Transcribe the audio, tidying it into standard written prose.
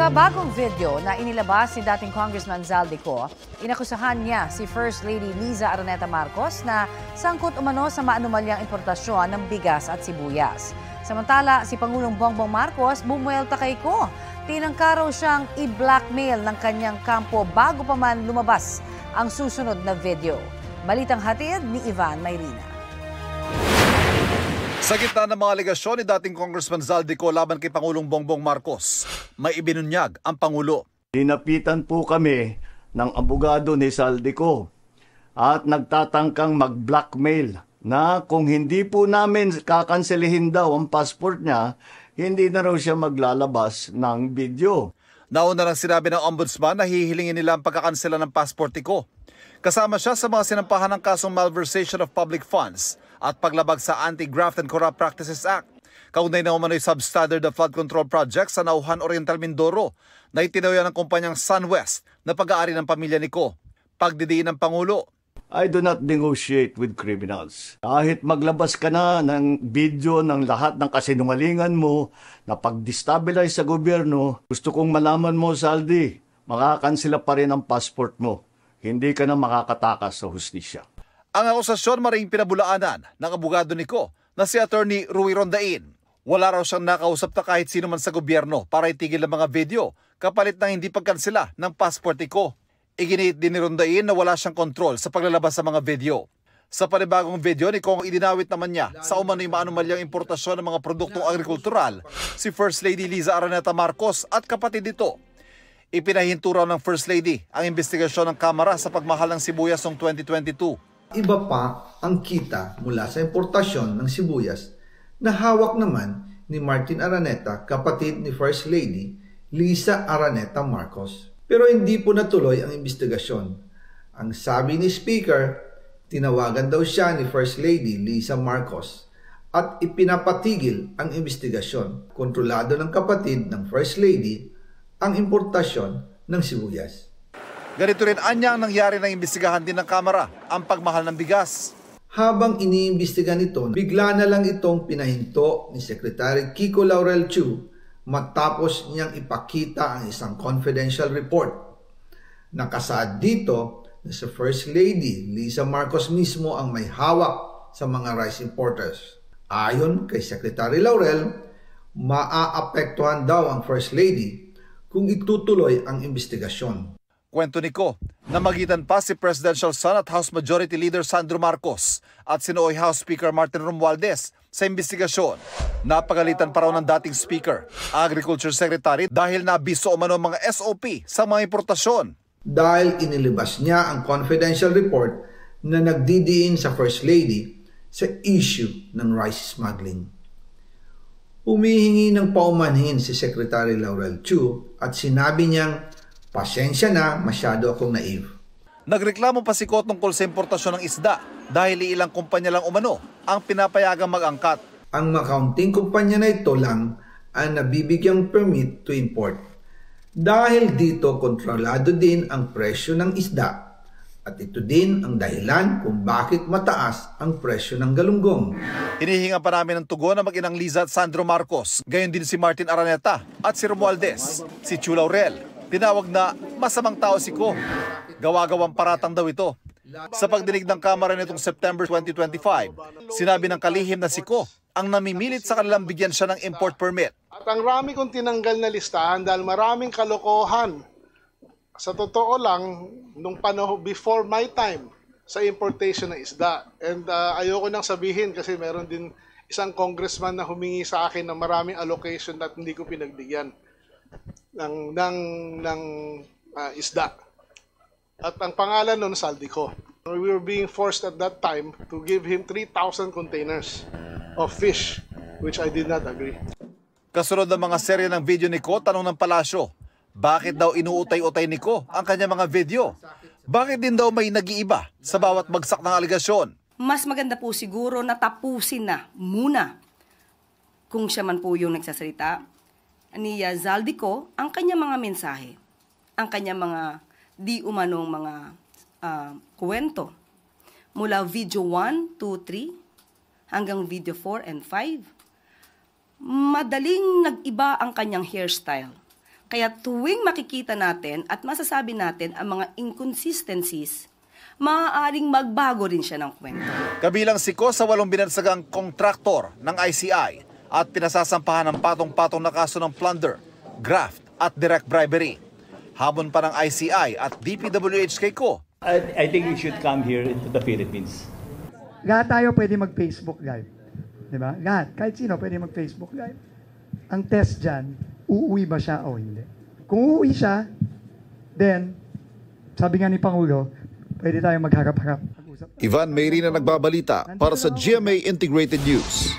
Sa bagong video na inilabas ni dating Congressman Zaldico, inakusahan niya si First Lady Liza Araneta Marcos na sangkot umano sa maanumalyang importasyon ng bigas at sibuyas. Samantala, si Pangulong Bongbong Marcos bumuelta kay Ko. Tinangka raw siyang i-blackmail ng kanyang kampo bago pa man lumabas ang susunod na video. Balitang hatid ni Ivan Mayrina. Sa gitna ng mga alegasyon ni dating Congressman Zaldico laban kay Pangulong Bongbong Marcos, may ibinunyag ang Pangulo. Dinapitan po kami ng abogado ni Zaldico at nagtatangkang mag-blackmail na kung hindi po namin kakanselihin daw ang passport niya, hindi na raw siya maglalabas ng video. Nauna lang sinabi ng Ombudsman na hihilingin nila ang pagkakansela ng passport ko. Kasama siya sa mga sinampahan ng kasong malversation of public funds at paglabag sa Anti-Graft and Corrupt Practices Act. Kaugnay na umano'y substandard of flood control project sa Nauhan Oriental Mindoro na itinawya ng kumpanyang SunWest na pag-aari ng pamilya ni Ko. Pagdidiin ng Pangulo. I do not negotiate with criminals. Kahit maglabas ka na ng video ng lahat ng kasinungalingan mo na pag-destabilize sa gobyerno, gusto kong malaman mo, Zaldi, makakansela pa rin ang passport mo. Hindi ka na makakatakas sa hustisya. Ang akusasyon maring pinabulaanan ng abogado ni Ko na si Attorney Rui Rondain. Wala raw siyang nakausap na kahit sino man sa gobyerno para itigil ang mga video kapalit ng hindi pagkansela ng passport ni Ko. Iginiit din ni Rondain na wala siyang kontrol sa paglalabas sa mga video. Sa panibagong video ni Kong, idinawit naman niya sa umano'y maanumalyang importasyon ng mga produktong agrikultural si First Lady Liza Araneta Marcos at kapatid nito. Ipinahinto raw ng First Lady ang investigasyon ng Kamara sa pagmahal ng sibuyas noong 2022. Iba pa ang kita mula sa importasyon ng sibuyas na hawak naman ni Martin Araneta, kapatid ni First Lady Liza Araneta Marcos. Pero hindi po natuloy ang investigasyon. Ang sabi ni Speaker, tinawagan daw siya ni First Lady Liza Marcos at ipinapatigil ang investigasyon. Kontrolado ng kapatid ng First Lady ang importasyon ng sibuyas. Ganito rin anya ang nangyari ng imbestigahan din ng Kamara, ang pagmahal ng bigas. Habang iniimbestiga nito, bigla na lang itong pinahinto ni Secretary Kiko Laurel Chu matapos niyang ipakita ang isang confidential report. Nakasaad dito na si First Lady Liza Marcos mismo ang may hawak sa mga rice importers. Ayon kay Secretary Laurel, maaapektuhan daw ang First Lady kung itutuloy ang investigasyon. Kwento ni Ko, namagitan pa si Presidential Son at House Majority Leader Sandro Marcos at sinooy House Speaker Martin Romualdez sa investigasyon. Napagalitan pa raw ng dating Speaker, Agriculture Secretary dahil nabiso umano mga SOP sa mga importasyon. Dahil inilabas niya ang confidential report na nagdidiin sa First Lady sa issue ng rice smuggling. Humihingi ng paumanhin si Secretary Laurel Chu at sinabi niyang, pasensya na, masyado akong naive. Nagreklamo pa si Ko tungkol sa importasyon ng isda dahil ilang kumpanya lang umano ang pinapayagang mag-angkat. Ang makaunting kumpanya na ito lang ang nabibigyang permit to import. Dahil dito kontrolado din ang presyo ng isda at ito din ang dahilan kung bakit mataas ang presyo ng galunggong. Hinihinga pa namin ng tugon na mag-inang Liza at Sandro Marcos, gayon din si Martin Araneta at si Romualdez, si Chu Laurel. Tinawag na masamang tao si Ko. Gawa-gawang paratang daw ito. Sa pagdinig ng Kamara nitong September 2025, sinabi ng kalihim na si Ko ang namimilit sa kanilang bigyan siya ng import permit. At ang rami kong tinanggal na listahan dahil maraming kalokohan. Sa totoo lang, nung panahon before my time sa importation ng isda. And ayoko nang sabihin kasi meron din isang congressman na humingi sa akin ng maraming allocation at hindi ko pinagbigyan ng isda. At ang pangalan nun, Zaldico. We were being forced at that time to give him 3,000 containers of fish, which I did not agree. Kasunod ng mga serye ng video ni Ko, tanong ng palasyo, bakit daw inuutay-utay ni Ko ang kanyang mga video? Bakit din daw may nag-iiba sa bawat bagsak ng aligasyon? Mas maganda po siguro na tapusin na muna kung siya man po yung nagsasalita ni Zaldico ang kanyang mga mensahe, ang kanyang mga di umanong mga kwento. Mula video 1, 2, 3 hanggang video 4 and 5, madaling nag-iba ang kanyang hairstyle. Kaya tuwing makikita natin at masasabi natin ang mga inconsistencies, maaaring magbago rin siya ng kwento. Kabilang si Ko sa 8 binansagang kontraktor ng ICI at pinasasampahan ng patong-patong na kaso ng plunder, graft at direct bribery. Hamon pa ng ICI at DPWH kay Ko. I think we should come here into the Philippines. Lahat tayo pwede mag-Facebook Live. Diba? Lahat. Kahit sino pwede mag-Facebook Live. Ang test dyan, uuwi ba siya o hindi? Kung uuwi siya, then, sabi nga ni Pangulo, pwede tayo magharap-harap. Ivan Mayrina nagbabalita para sa GMA Integrated News.